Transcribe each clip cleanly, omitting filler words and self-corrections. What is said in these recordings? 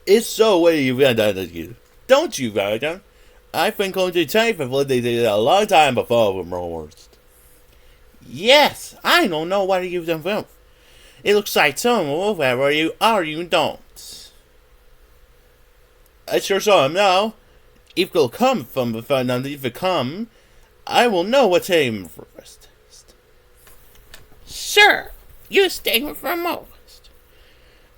It's so way you've done you. Don't you, Vargan? I've been going to take for what they did a long time before with rumors. Yes, I don't know what you've done from. It looks like some wherever you are, you don't. I sure saw him now. If you'll come from the fun, and if you come, I will know what's aiming first. Sure, you stay with for most.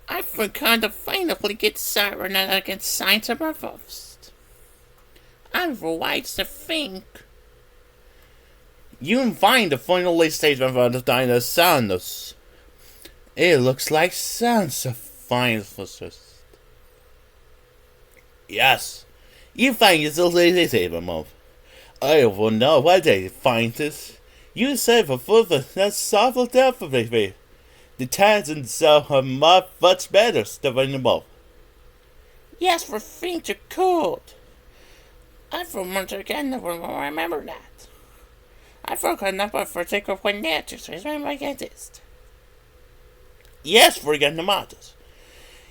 I forgot to finally get Siren against signs of our first. I'm right to think. You can find the final stage of the Dinosaurus. It looks like Sansa finds us. Yes, you find it's a lazy saver move. I will know what they find this. You say for further that's awful definitely. The tags themselves are much better stuff in the both. Yes, for things are cold. I remember again, remember that. I forgot number for take of when nature says when I get this. Yes, forget the matters.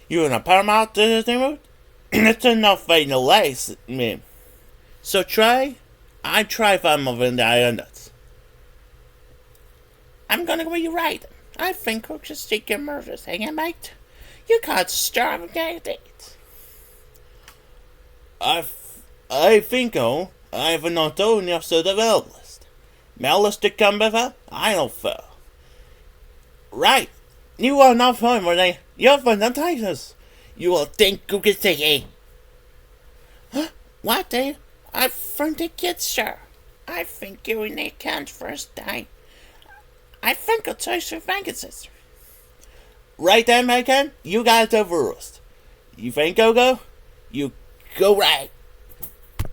You in a paramount mood? It's enough fighting the lace, man. So try. I try find more than the islands. I'm gonna be right. I think we'll just take your murders, hanging mate. You can't starve and get it. I think I've not told you so the list. Malice to come before, I don't feel. Right. You are not fun when you're from the Titans. You will think you can say hey. Huh? What do you? I think the kids, sir. I think you and they can't first die. I think I'll tell you vacancies. Right then, Megan, you got the worst. You think I'll go? You go right.